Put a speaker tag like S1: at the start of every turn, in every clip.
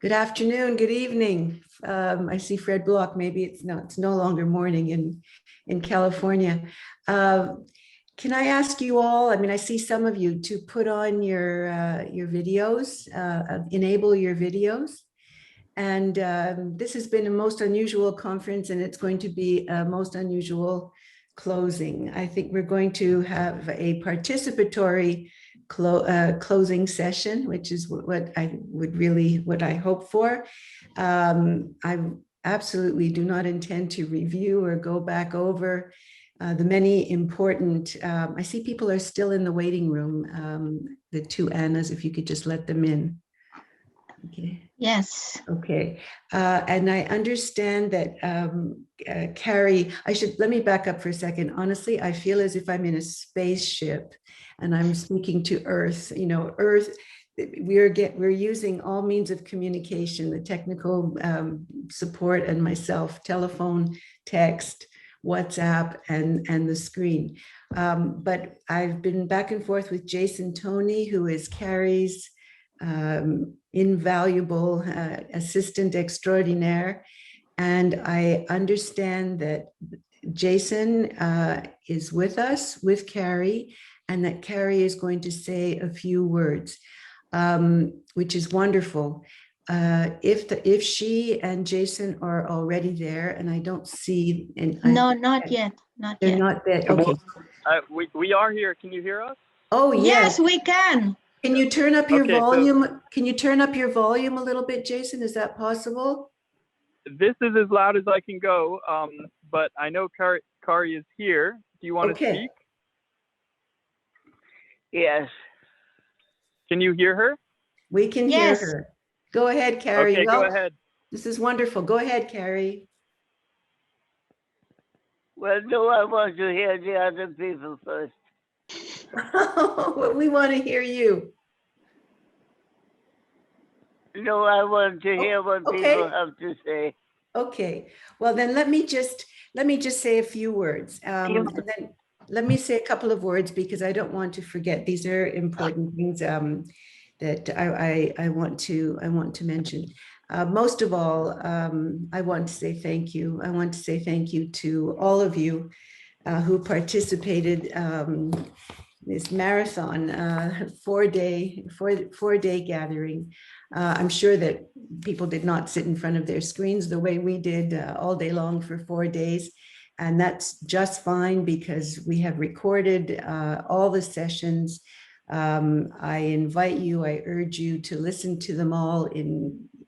S1: Good afternoon, good evening. I see Fred Block. Maybe it's no longer morning in California. Can I ask you all, I mean, I see some of you to put on your videos, enable your videos. And this has been a most unusual conference, and it's going to be a most unusual closing. I think we're going to have a participatory closing session, which is what I hope for. I absolutely do not intend to review or go back over the many important, I see people are still in the waiting room, the two Annas, if you could just let them in. Okay.
S2: Yes.
S1: Okay. And I understand that Carrie, let me back up for a second. Honestly, I feel as if I'm in a spaceship and I'm speaking to Earth. You know, Earth, we're using all means of communication, the technical support and myself, telephone, text, WhatsApp, and the screen. But I've been back and forth with Jason Toney, who is Carrie's invaluable assistant extraordinaire. And I understand that Jason is with us, with Carrie, and that Carrie is going to say a few words, which is wonderful. If she and Jason are already there, and I don't see,
S2: No, not yet.
S1: They're not there. Okay.
S3: We are here. Can you hear us?
S1: Oh yes,
S2: we can.
S1: Can you turn up your volume?
S3: So,
S1: can you turn up your volume a little bit, Jason? Is that possible?
S3: This is as loud as I can go, but I know Kari is here. Do you want to speak?
S4: Yes.
S3: Can you hear her?
S1: We can hear her. Go ahead, Carrie.
S3: Okay, go ahead.
S1: This is wonderful. Go ahead, Carrie.
S4: Well, no, I want to hear the other people first.
S1: We want to hear you.
S4: No, I want to hear what people have to say.
S1: Okay. Well, then let me just say a few words. And then let me say a couple of words because I don't want to forget. These are important things that I want to mention. Most of all, I want to say thank you. I want to say thank you to all of you who participated this marathon, four-day gathering. I'm sure that people did not sit in front of their screens the way we did all day long for 4 days. And that's just fine because we have recorded all the sessions. I invite you, I urge you to listen to them all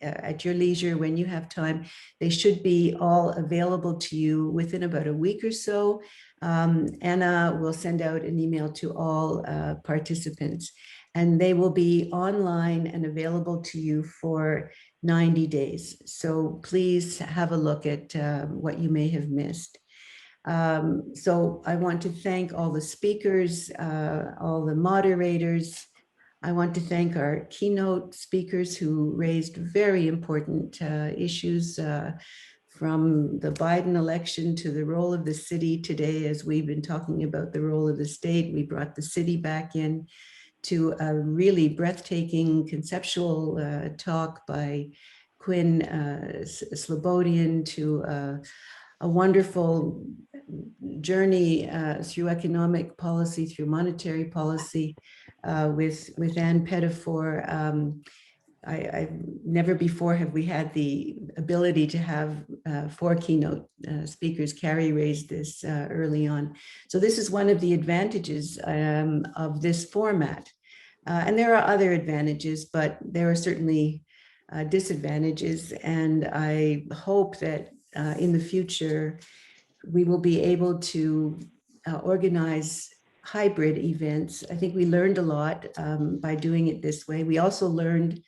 S1: at your leisure when you have time. They should be all available to you within about a week or so. Anna will send out an email to all participants, and they will be online and available to you for 90 days. So please have a look at what you may have missed. So I want to thank all the speakers, all the moderators. I want to thank our keynote speakers who raised very important issues from the Biden election to the role of the city today. As we've been talking about the role of the state, we brought the city back in to a really breathtaking conceptual talk by Quinn Slobodian, to a wonderful journey through economic policy, through monetary policy with Ann Pettifor. I never before have we had the ability to have 4 keynote speakers. Carrie raised this early on. So this is one of the advantages of this format. And there are other advantages, but there are certainly disadvantages. And I hope that in the future, we will be able to organize hybrid events. I think we learned a lot by doing it this way. We also learned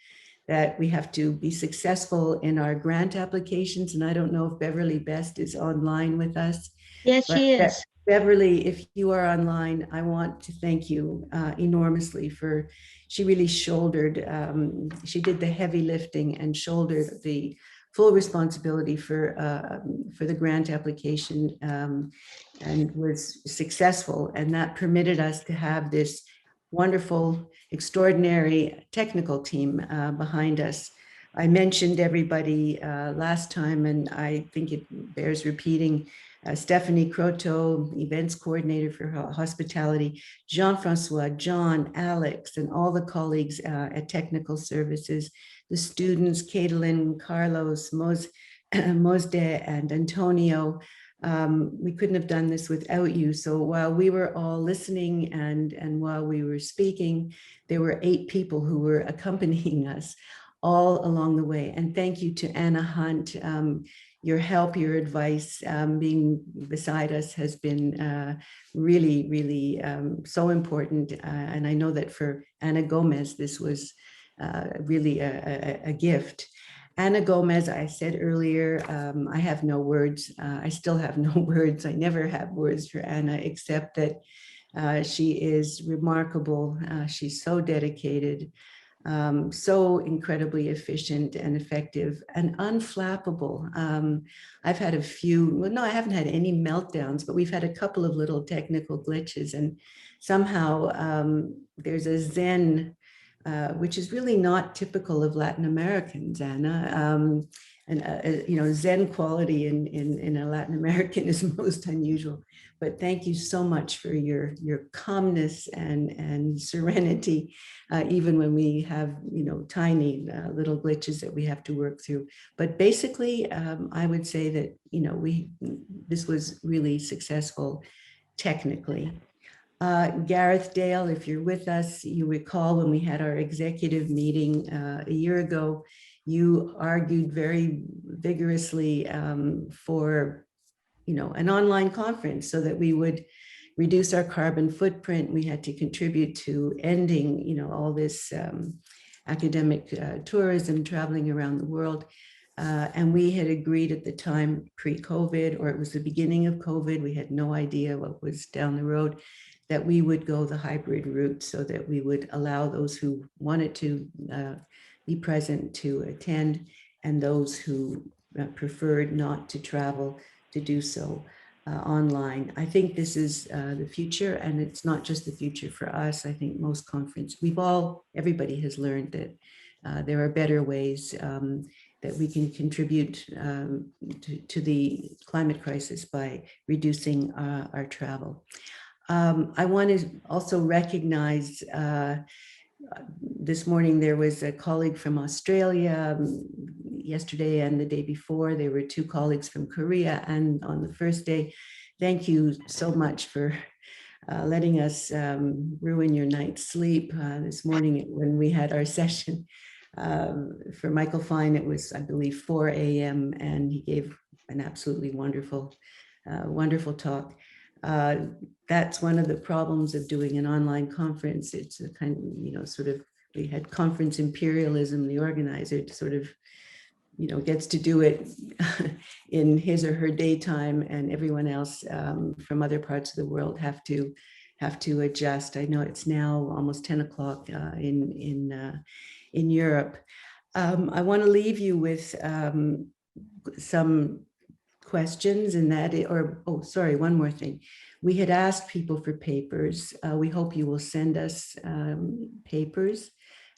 S1: that we have to be successful in our grant applications. And I don't know if Beverly Best is online with us.
S2: Yes, she is.
S1: Beverly, if you are online, I want to thank you enormously for, she really shouldered, she did the heavy lifting and shouldered the full responsibility for the grant application and was successful. And that permitted us to have this wonderful, extraordinary technical team behind us I mentioned everybody last time, and I think it bears repeating. Stephanie Croteau, events coordinator for hospitality, Jean-Francois, John, Alex, and all the colleagues at Technical Services, the students, Caitlin, Carlos, Mosde, and Antonio. We couldn't have done this without you. So while we were all listening and while we were speaking, there were 8 people who were accompanying us all along the way. And thank you to Anna Hunt. Your help, your advice, being beside us has been really, really so important. And I know that for Ana Gomez, this was really a gift. Ana Gomez, I said earlier, I have no words. I still have no words. I never have words for Anna, except that she is remarkable. She's so dedicated. So incredibly efficient and effective and unflappable. I've had a few, well, no, I haven't had any meltdowns, but we've had a couple of little technical glitches, and somehow there's a zen, which is really not typical of Latin Americans, Anna. Zen quality in a Latin American is most unusual. But thank you so much for your calmness and serenity, even when we have tiny little glitches that we have to work through. But basically, I would say that this was really successful technically. Gareth Dale, if you're with us, you recall when we had our executive meeting a year ago, you argued very vigorously for an online conference so that we would reduce our carbon footprint. We had to contribute to ending, all this academic tourism, traveling around the world. And we had agreed at the time, pre-COVID, or it was the beginning of COVID, we had no idea what was down the road, that we would go the hybrid route so that we would allow those who wanted to be present to attend, and those who preferred not to travel to do so online. I think this is the future, and it's not just the future for us. I think most everybody has learned that there are better ways that we can contribute to the climate crisis by reducing our travel. I want to also recognize this morning there was a colleague from Australia. Yesterday and the day before, there were 2 colleagues from Korea. And on the first day, thank you so much for letting us ruin your night's sleep. This morning when we had our session, for Michael Fine, it was, I believe, 4 a.m. and he gave an absolutely wonderful, wonderful talk. That's one of the problems of doing an online conference. It's a kind of, we had conference imperialism. The organizer sort of, gets to do it in his or her daytime, and everyone else from other parts of the world have to adjust. I know it's now almost 10 o'clock in Europe. I want to leave you with some questions, and one more thing. We had asked people for papers. We hope you will send us papers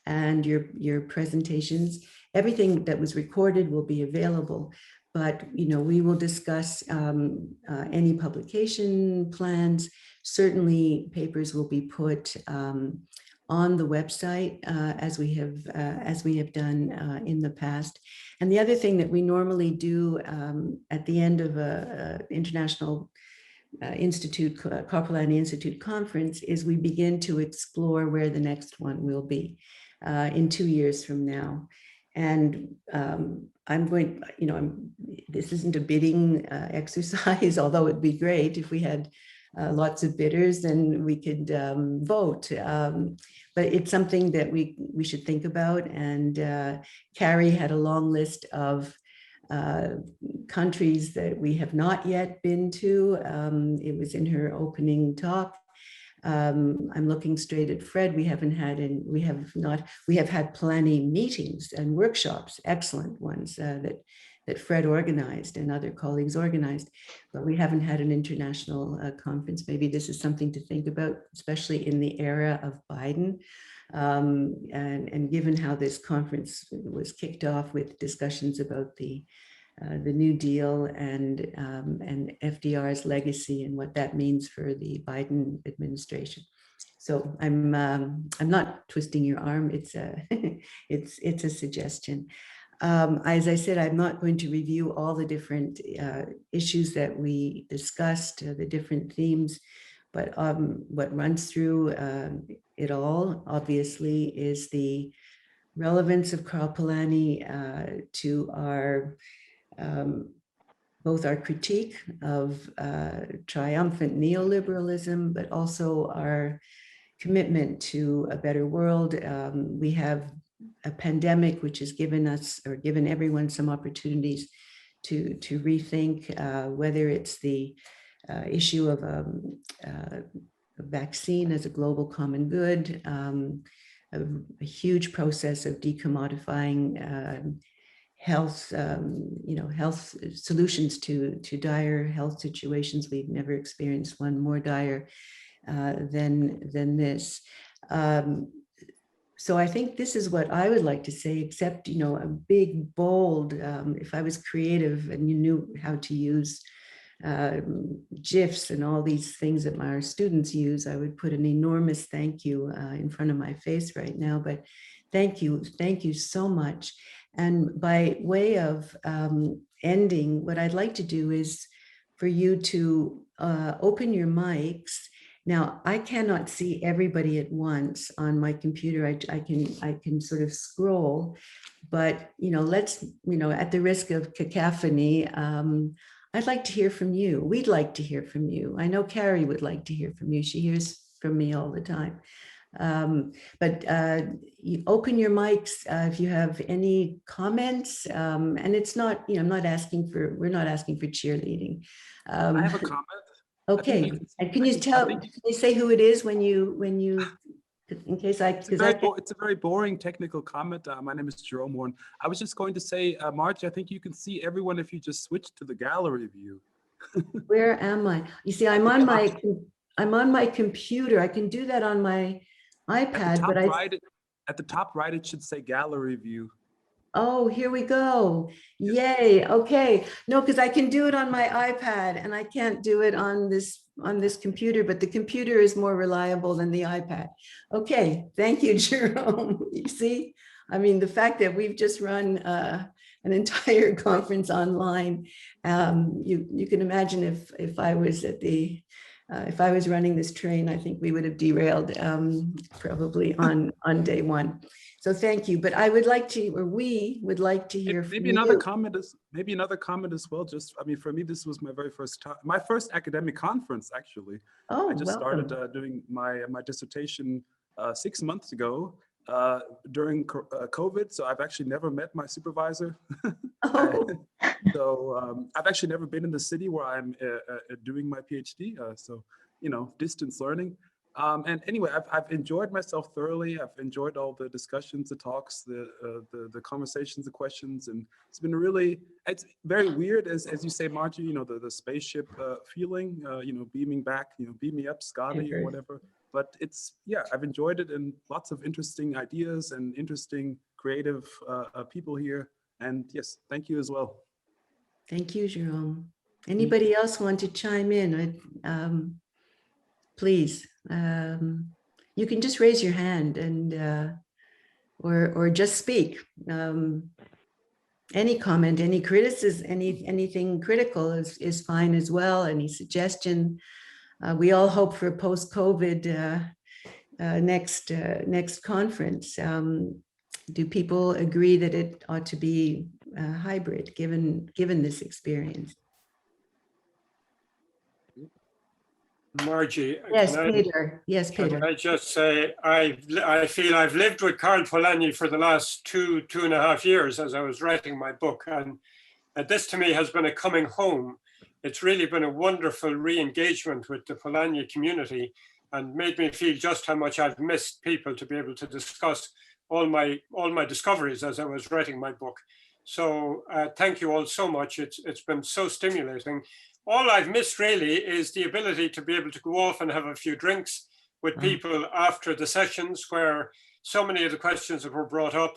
S1: and your presentations. Everything that was recorded will be available, but we will discuss any publication plans. Certainly papers will be put on the website as we have done in the past. And the other thing that we normally do at the end of a International Karl Polanyi Institute conference is we begin to explore where the next one will be in 2 years from now. And this isn't a bidding exercise, although it'd be great if we had lots of bidders, then we could vote. But it's something that we should think about. And Carrie had a long list of countries that we have not yet been to. It was in her opening talk. I'm looking straight at Fred. We have had plenty meetings and workshops, excellent ones that Fred organized and other colleagues organized, but we haven't had an international conference. Maybe this is something to think about, especially in the era of Biden. And given how this conference was kicked off with discussions about the New Deal and FDR's legacy and what that means for the Biden administration. So I'm not twisting your arm. It's a it's a suggestion. As I said, I'm not going to review all the different issues that we discussed, the different themes, but what runs through it all, obviously, is the relevance of Karl Polanyi to our both our critique of triumphant neoliberalism, but also our commitment to a better world. We have a pandemic which has given us, or given everyone, some opportunities to rethink whether it's the issue of a vaccine as a global common good, a huge process of decommodifying health, health solutions to dire health situations. We've never experienced one more dire than this. So I think this is what I would like to say, except, a big, bold, if I was creative and you knew how to use GIFs and all these things that our students use, I would put an enormous thank you in front of my face right now. But thank you so much. And by way of ending, what I'd like to do is for you to open your mics. Now, I cannot see everybody at once on my computer. I can sort of scroll, but let's, at the risk of cacophony, I'd like to hear from you. We'd like to hear from you. I know Carrie would like to hear from you. She hears from me all the time. But you open your mics if you have any comments, and it's not, we're not asking for cheerleading.
S5: I have a comment.
S1: Okay, and can you say who it is when you, in case
S5: it's a very boring technical comment. My name is Jerome Warren. I was just going to say, Margie, I think you can see everyone if you just switch to the gallery view.
S1: Where am I? You see, I'm on my computer. I can do that on my iPad, but
S5: at the top right, it should say gallery view.
S1: Oh, here we go. Yay. Okay. No, because I can do it on my iPad and I can't do it on this computer, but the computer is more reliable than the iPad. Okay. Thank you, Jerome. You see, I mean, the fact that we've just run an entire conference online, you can imagine if I was if I was running this train, I think we would have derailed probably on day one. So thank you. But I would like to, or we would like to hear from you.
S5: Maybe another comment as well. Just, I mean, for me, this was my very first time, my first academic conference, actually.
S1: Oh,
S5: I just started doing my dissertation 6 months ago during COVID. So I've actually never met my supervisor.
S1: Oh.
S5: So I've actually never been in the city where I'm doing my PhD. So, distance learning. And anyway, I've enjoyed myself thoroughly. I've enjoyed all the discussions, the talks, the conversations, the questions, and it's been it's very weird, as you say, Margie. The spaceship feeling. Beaming back. Beam me up, Scotty, or whatever. But I've enjoyed it, and lots of interesting ideas and interesting creative people here. And yes, thank you as well.
S1: Thank you, Jerome. Anybody else want to chime in? Please, you can just raise your hand and or just speak. Any comment, any criticism, anything critical is fine as well. Any suggestion? We all hope for post-COVID next conference. Do people agree that it ought to be hybrid given this experience?
S6: Margie.
S1: Yes, Peter. Yes, Peter.
S6: Can I just say, I feel I've lived with Karl Polanyi for the last two and a half years as I was writing my book. And this to me has been a coming home. It's really been a wonderful re-engagement with the Polanyi community and made me feel just how much I've missed people to be able to discuss all my discoveries as I was writing my book. So thank you all so much. It's been so stimulating. All I've missed really is the ability to be able to go off and have a few drinks with people after the sessions, where so many of the questions that were brought up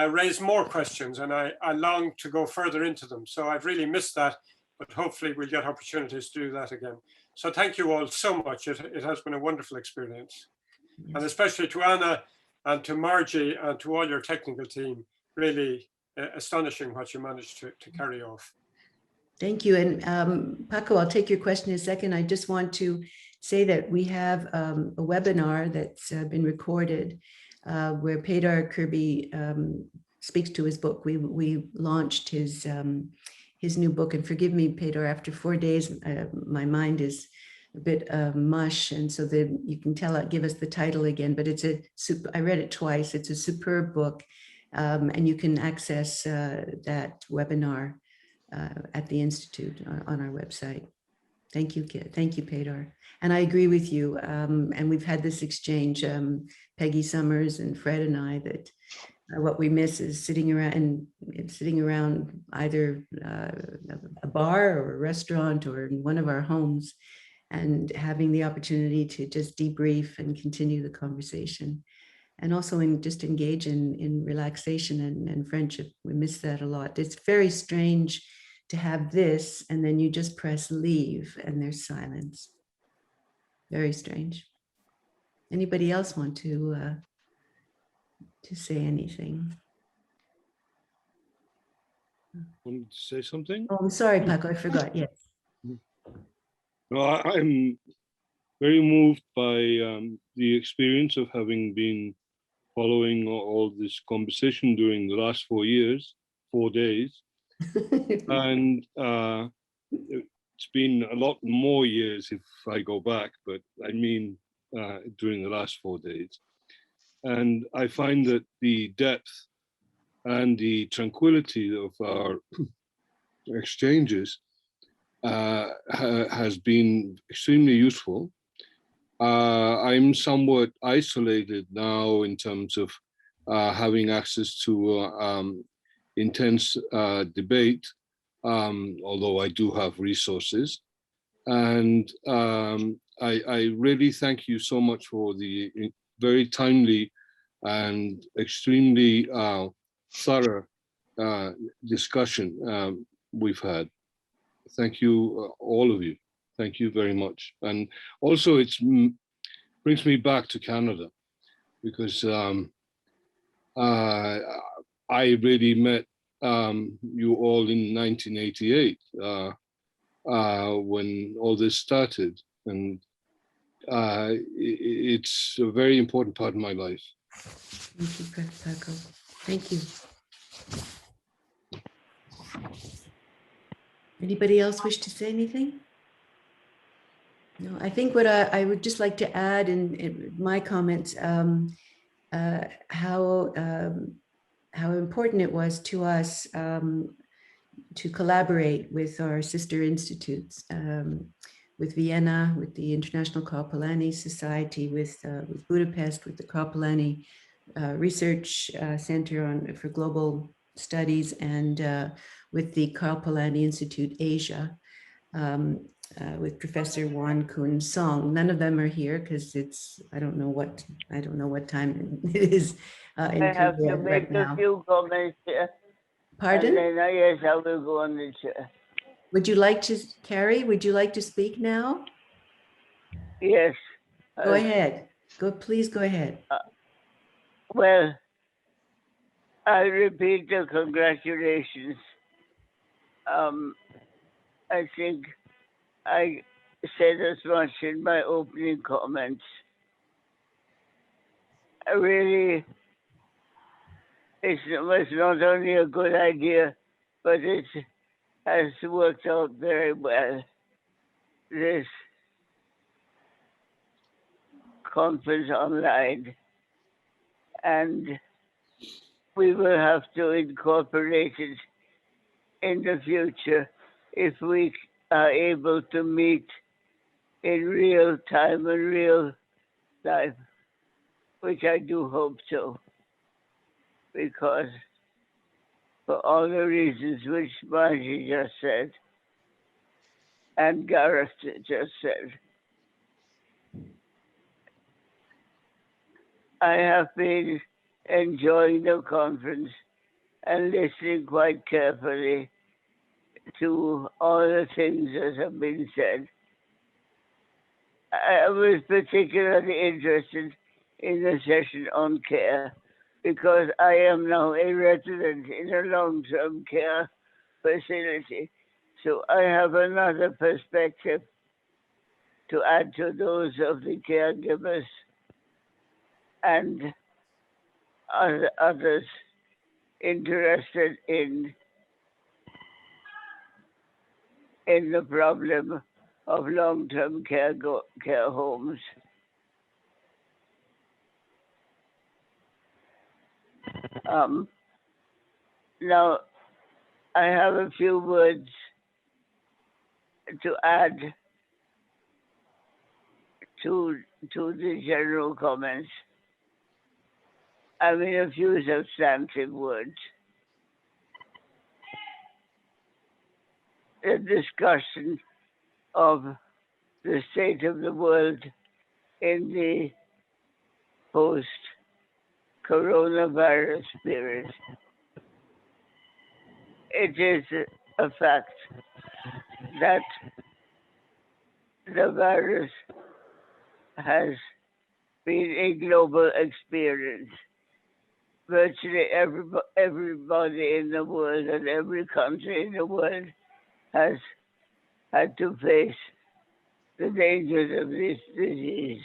S6: raised more questions, and I long to go further into them. So I've really missed that, but hopefully we'll get opportunities to do that again. So thank you all so much. It has been a wonderful experience.
S1: Yes.
S6: And especially to Anna and to Margie and to all your technical team, really astonishing what you managed to carry off.
S1: Thank you. And Paco, I'll take your question in a second. I just want to say that we have a webinar that's been recorded where Peter Kirby speaks to his book. We launched his new book, and forgive me, Peter, after 4 days, my mind is a bit mush, and so you can give us the title again, but I read it twice. It's a superb book, and you can access that webinar at the Institute on our website. Thank you, Peter. And I agree with you. And we've had this exchange, Peggy Summers and Fred and I, that what we miss is sitting around either a bar or a restaurant or in one of our homes and having the opportunity to just debrief and continue the conversation. And also just engage in relaxation and friendship. We miss that a lot. It's very strange to have this and then you just press leave and there's silence. Very strange. Anybody else want to say anything?
S7: Want to say something?
S1: Oh, I'm sorry, Paco, I forgot. Yes.
S7: No, I'm very moved by the experience of having been following all this conversation during the last 4 days. And it's been a lot more years if I go back, but I mean during the last 4 days. And I find that the depth and the tranquility of our exchanges has been extremely useful. I'm somewhat isolated now in terms of having access to intense debate, although I do have resources. And I really thank you so much for the very timely and extremely thorough discussion we've had. Thank you, all of you. Thank you very much. And also it brings me back to Canada because I really met you all in 1988 when all this started. And it's a very important part of my life.
S1: Thank you, Paco. Thank you. Anybody else wish to say anything? No, I think what I would just like to add in my comments, how important it was to us to collaborate with our sister institutes, with Vienna, with the International Karl Polanyi Society, with Budapest, with the Karl Polanyi Research Center for Global Studies, and with the Karl Polanyi Institute Asia, with Professor Juan Kun Song. None of them are here because I don't know what time it is in
S4: I have
S1: Korea
S4: to make
S1: right now.
S4: a few comments here.
S1: Pardon?
S4: And then, yes, I will go on the chair.
S1: Would you like to, Carrie, would you like to speak now?
S4: Yes.
S1: Go ahead. Please go ahead.
S4: Well, I repeat the congratulations. I think I said as much in my opening comments. Really, it was not only a good idea, but it has worked out very well. This conference online, and we will have to incorporate it in the future if we are able to meet in real time and real life, which I do hope so, because for all the reasons which Margie just said and Gareth just said, I have been enjoying the conference and listening quite carefully to all the things that have been said. I was particularly interested in the session on care because I am now a resident in a long-term care facility. So I have another perspective to add to those of the caregivers and others interested in the problem of long-term care homes. Now, I have a few words to add to the general comments. I mean, a few substantive words. The discussion of the state of the world in the post-coronavirus period. It is a fact that the virus has been a global experience. Virtually everybody in the world and every country in the world has had to face the dangers of this disease.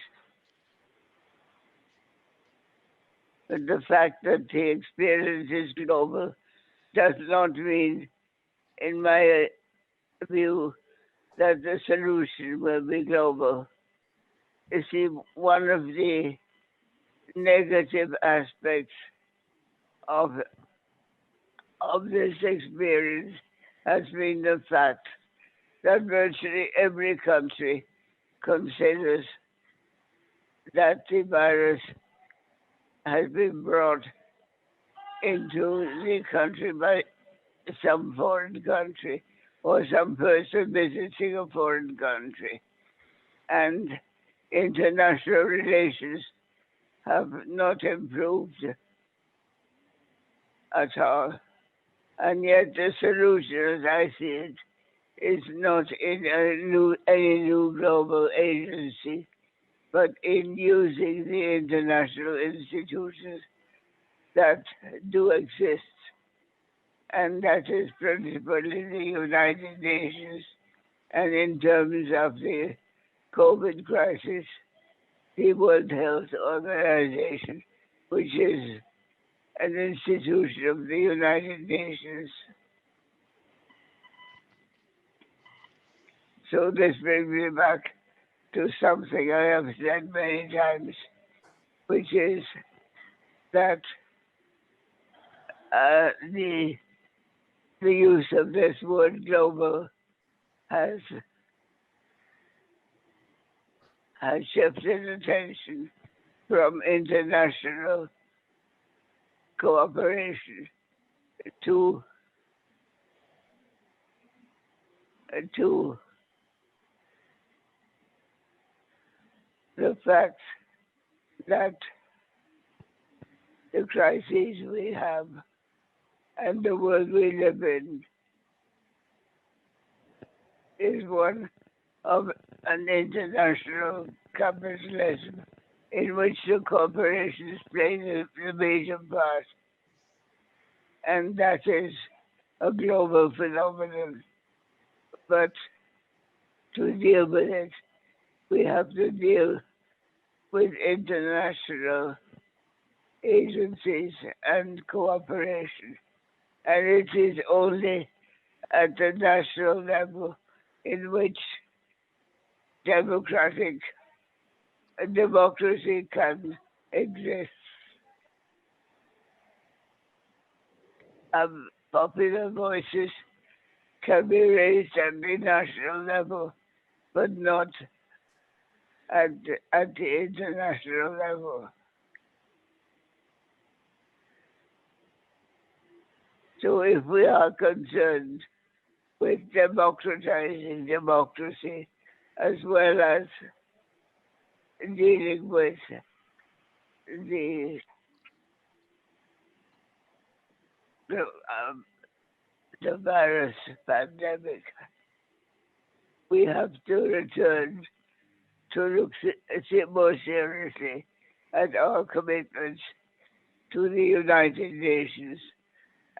S4: But the fact that the experience is global does not mean, in my view, that the solution will be global. You see, one of the negative aspects of this experience has been the fact that virtually every country considers that the virus has been brought into the country by some foreign country or some person visiting a foreign country. And international relations have not improved at all. And yet the solution, as I see it, is not in any new global agency, but in using the international institutions that do exist. And that is principally the United Nations, and in terms of the COVID crisis, the World Health Organization, which is an institution of the United Nations. So this brings me back to something I have said many times, which is that the use of this word global has shifted attention from international cooperation to the fact that the crises we have and the world we live in is one of an international capitalism in which the corporations play the major part. And that is a global phenomenon. But to deal with it, we have to deal with international agencies and cooperation. And it is only at the national level in which democracy can exist. Popular voices can be raised at the national level, but not at the international level. So if we are concerned with democratizing democracy as well as dealing with the virus pandemic, we have to return to look more seriously at our commitments to the United Nations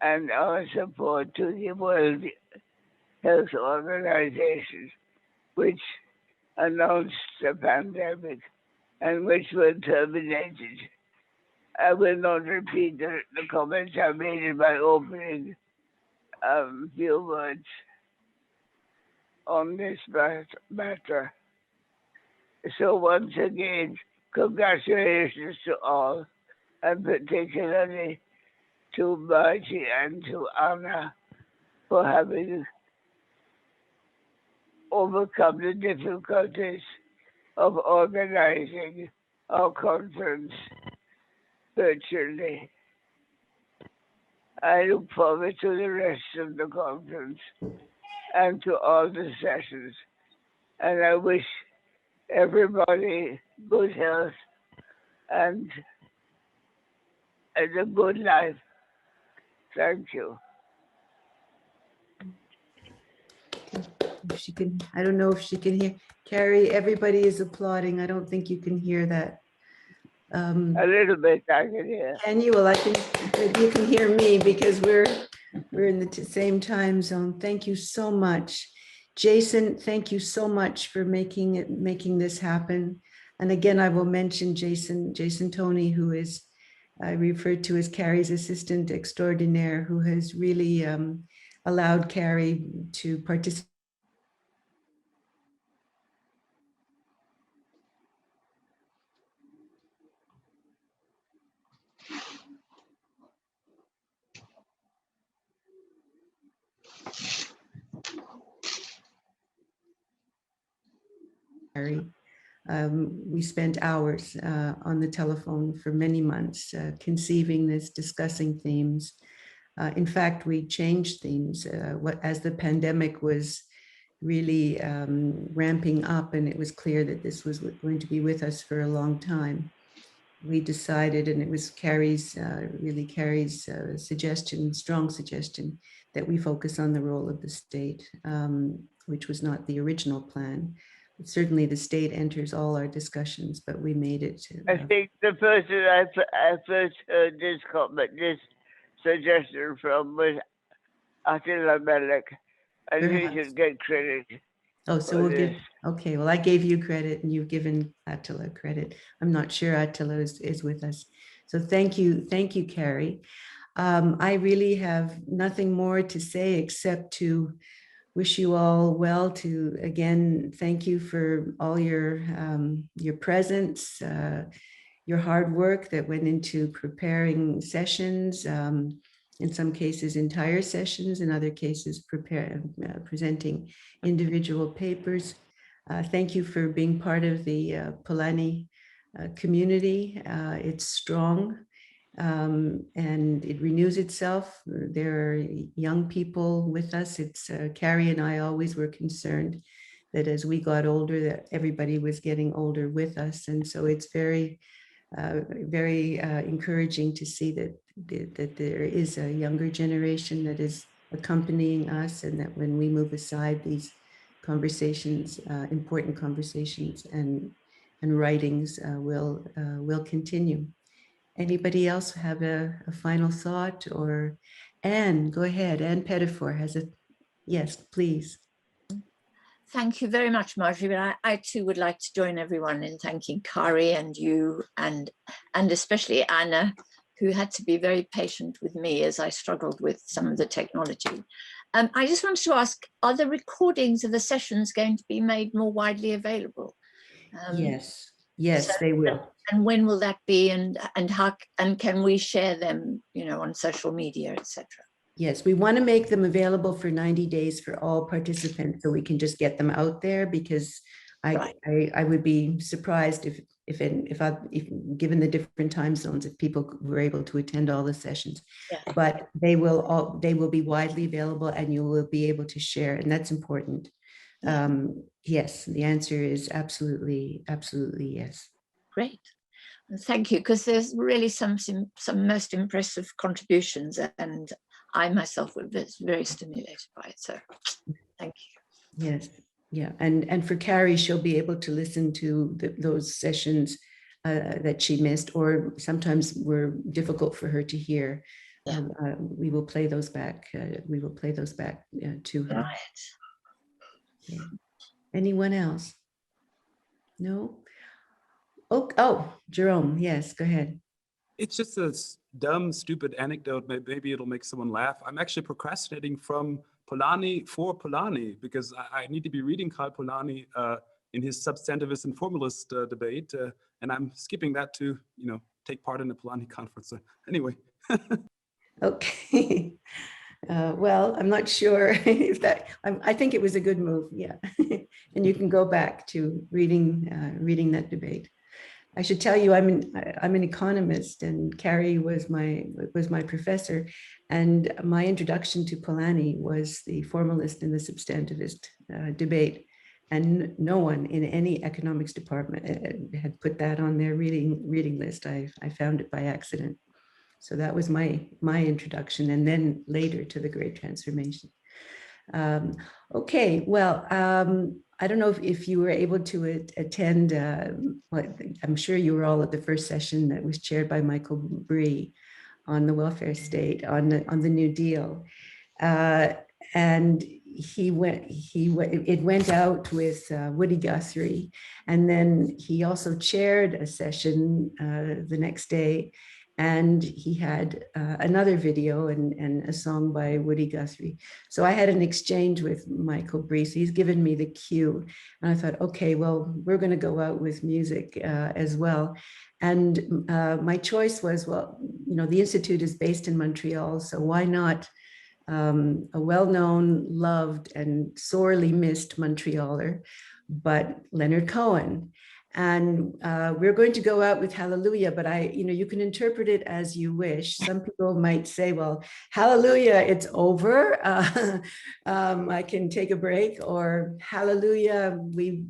S4: and our support to the World Health Organization, which announced the pandemic and which were terminated. I will not repeat the comments I made in my opening few words on this matter. So once again, congratulations to all, and particularly to Margie and to Anna for having overcome the difficulties of organizing our conference virtually. I look forward to the rest of the conference and to all the sessions. And I wish everybody good health and a good life. Thank you.
S1: If she can, I don't know if she can hear. Carrie, everybody is applauding. I don't think you can hear that.
S4: A little bit I can hear.
S1: Can you? Well, I think you can hear me because we're in the same time zone. Thank you so much. Jason, thank you so much for making this happen. And again, I will mention Jason Toney, who is referred to as Carrie's assistant extraordinaire, who has really allowed Carrie to participate. We spent hours on the telephone for many months, conceiving this, discussing themes. In fact, we changed themes as the pandemic was really ramping up, and it was clear that this was going to be with us for a long time. We decided, and it was Carrie's suggestion, strong suggestion, that we focus on the role of the state, which was not the original plan. Certainly the state enters all our discussions, but we made it.
S4: I think the person I first heard this suggestion from was Attila Melek, and he should get credit.
S1: Oh, so we'll give, okay, well, I gave you credit and you've given Attila credit. I'm not sure Attila is with us. So thank you, Carrie. I really have nothing more to say except to wish you all well, to again thank you for all your presence, your hard work that went into preparing sessions, in some cases entire sessions, in other cases presenting individual papers. Thank you for being part of the Polanyi community. It's strong. And it renews itself. There are young people with us. It's Carrie and I always were concerned that as we got older, that everybody was getting older with us. And so it's very encouraging to see that there is a younger generation that is accompanying us, and that when we move aside, these conversations, important conversations and writings will continue. Anybody else have a final thought? Or Anne, go ahead. Anne Pettifor has a, yes, please.
S8: Thank you very much, Marjorie. But I too would like to join everyone in thanking Kari and you and especially Anna, who had to be very patient with me as I struggled with some of the technology. I just wanted to ask, are the recordings of the sessions going to be made more widely available?
S1: Yes, so, they will.
S8: And when will that be? And how, and can we share them, on social media, etc.?
S1: Yes, we want to make them available for 90 days for all participants, so we can just get them out there, because I would be surprised if given the different time zones, if people were able to attend all the sessions. Yeah. But they will be widely available, and you will be able to share, and that's important. Yeah. Yes, the answer is absolutely yes.
S8: Great. Thank you, because there's really some most impressive contributions, and I myself was very stimulated by it. So thank you.
S1: Yes, yeah, and for Carrie, she'll be able to listen to those sessions that she missed, or sometimes were difficult for her to hear.
S8: Yeah.
S1: We will play those back. We will play those back to her.
S8: Right.
S1: Okay. Anyone else? No? Oh, Jerome, yes, go ahead.
S5: It's just a dumb, stupid anecdote. Maybe it'll make someone laugh. I'm actually procrastinating from Polanyi for Polanyi because I need to be reading Karl Polanyi in his substantivist and formalist debate, and I'm skipping that to, take part in the Polanyi conference. So anyway.
S1: Okay. Well, I'm not sure if that, I think it was a good move, yeah. And you can go back to reading that debate. I should tell you, I'm an economist, and Carrie was my professor, and my introduction to Polanyi was the formalist and the substantivist debate, and no one in any economics department had put that on their reading list. I found it by accident. So that was my introduction, and then later to the Great Transformation. Okay, well, I don't know if you were able to attend, I'm sure you were all at the first session that was chaired by Michael Bree on the welfare state, on the New Deal. And it went out with Woody Guthrie, and then he also chaired a session the next day, and he had another video and a song by Woody Guthrie. So I had an exchange with Michael Bree. He's given me the cue, and I thought, okay, well, we're going to go out with music as well. And my choice was, well, the Institute is based in Montreal, so why not a well-known, loved, and sorely missed Montrealer, but Leonard Cohen. And we're going to go out with Hallelujah, but you can interpret it as you wish. Some people might say, well, Hallelujah, it's over. I can take a break, or Hallelujah, we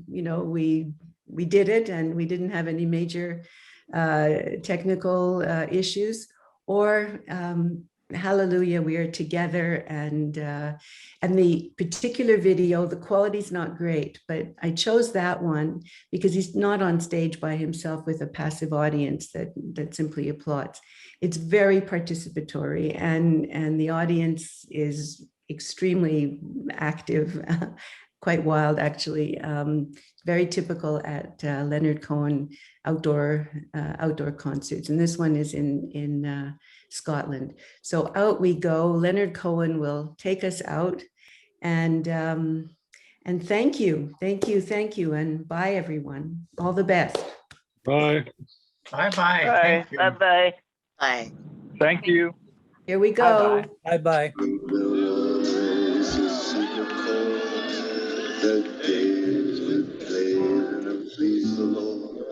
S1: did it and we didn't have any major technical issues, or Hallelujah, we are together. And the particular video, the quality's not great, but I chose that one because he's not on stage by himself with a passive audience that simply applauds. It's very participatory, and the audience is extremely active, quite wild, actually. Very typical at Leonard Cohen outdoor concerts, and this one is in Scotland. So out we go. Leonard Cohen will take us out, and thank you, and bye everyone. All the best.
S7: Bye.
S9: Bye-bye.
S4: Bye.
S9: Thank you.
S4: Bye-bye.
S8: Bye.
S3: Thank you.
S1: Here we go.
S9: Bye-bye.
S10: The days we played and pleased the Lord,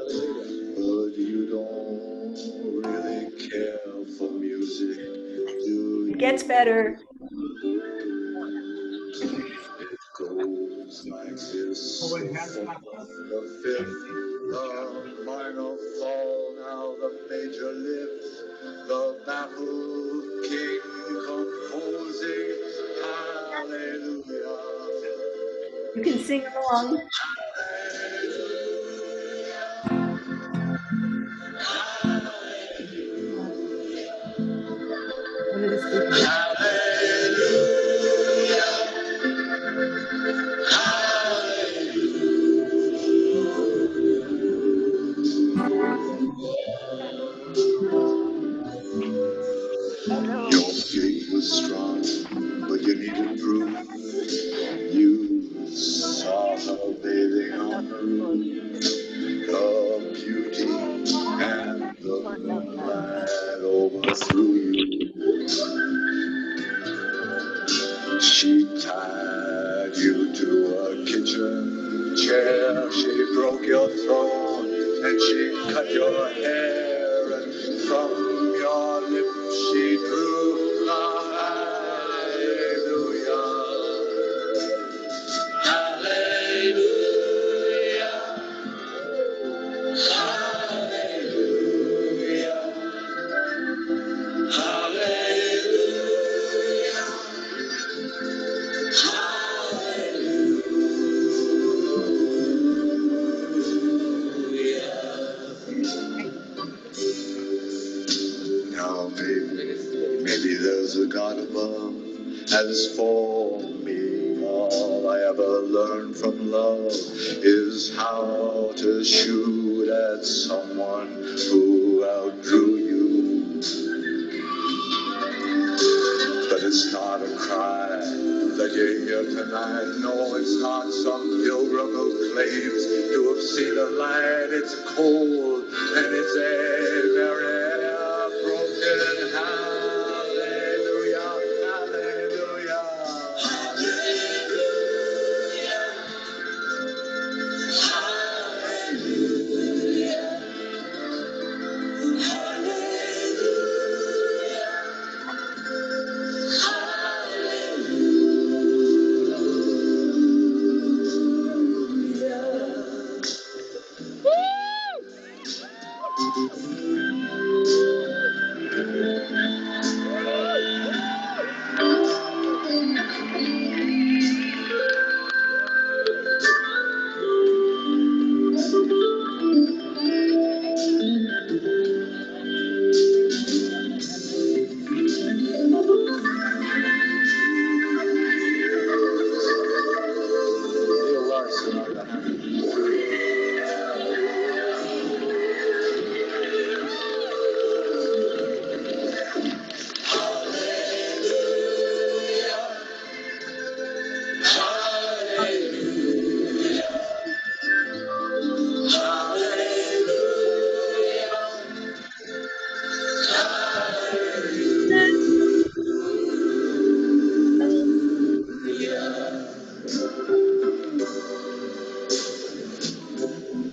S10: but you don't really care for music, do you?
S1: It gets better.
S10: It goes like this: the fifth, the minor fall, now the major lift, the baffled king composing hallelujah.
S1: You can sing along. One of the speakers.
S10: Your faith was strong, but you needed proof. You saw her bathing on the roof, the beauty and the moonlight overthrew you. She tied you to a kitchen chair, she broke your throat, and she cut your hair, and from your lips she drew the hallelujah. Hallelujah. Hallelujah. As for me, all I ever learned from love is how to shoot at someone who outdrew you. But it's not a cry that you're here tonight. No, it's not some pilgrim who claims to have seen the light. It's cold and it's a very broken hallelujah, hallelujah.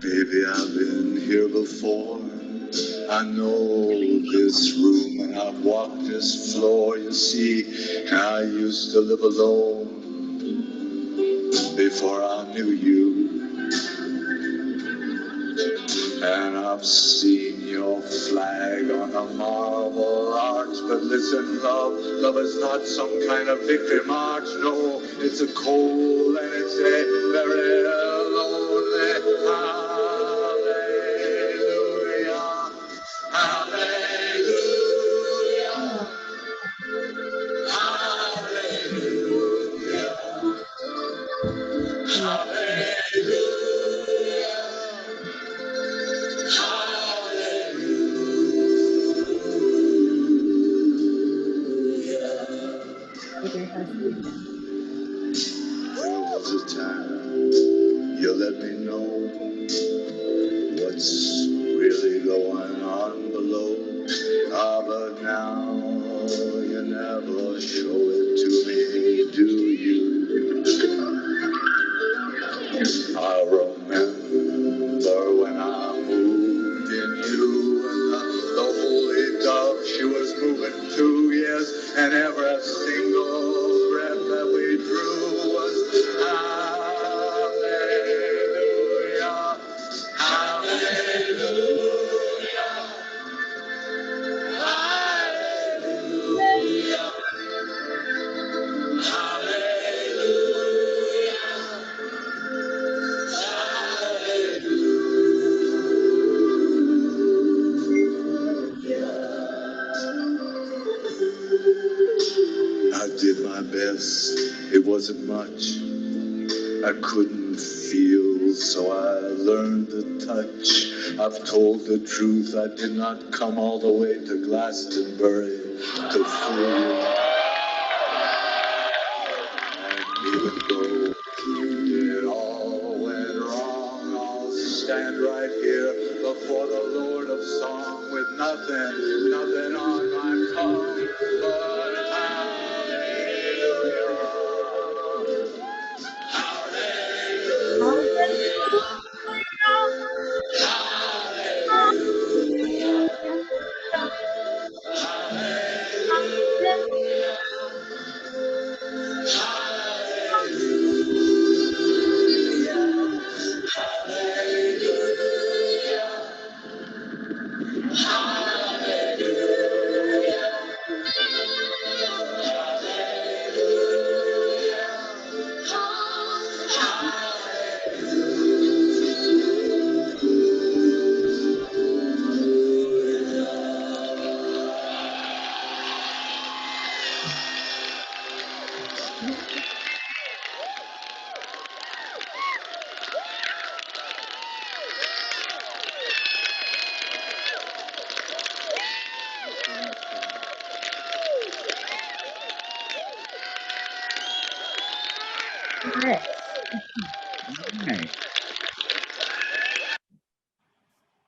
S10: Baby, I've been here before. I know this room and I've walked this floor. You see, I used to live alone before I knew you. And I've seen your flag on a marble arch. But listen, love is not some kind of victory march. No, it's a cold and it's a very lonely hallelujah, hallelujah, hallelujah,
S1: There has to be.
S10: There was a time you let me know what's really going on below. Ah, but now you never show it to me, do you? I remember when I moved in you, and the holy dove, she was moving too, yes, and every single breath that we drew was hallelujah, hallelujah, hallelujah, I did my best, it wasn't much. I couldn't feel, so I learned the touch. I've told the truth, I did not come all the way to Glastonbury to fool you. And even though it all went wrong, I'll stand right here before the Lord of Song with nothing on my tongue but hallelujah.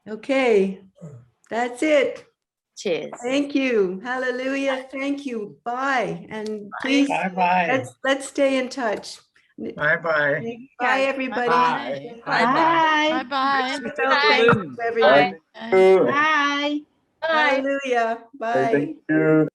S1: Okay, that's it.
S8: Cheers.
S1: Thank you. Hallelujah. Thank you. Bye. And please,
S9: Bye-bye.
S1: let's stay in touch.
S9: Bye-bye.
S1: Bye, everybody.
S9: Bye.
S2: Bye.
S11: Bye-bye.
S1: Thanks, everyone.
S2: Bye.
S1: Hallelujah. Bye.
S10: Thank you.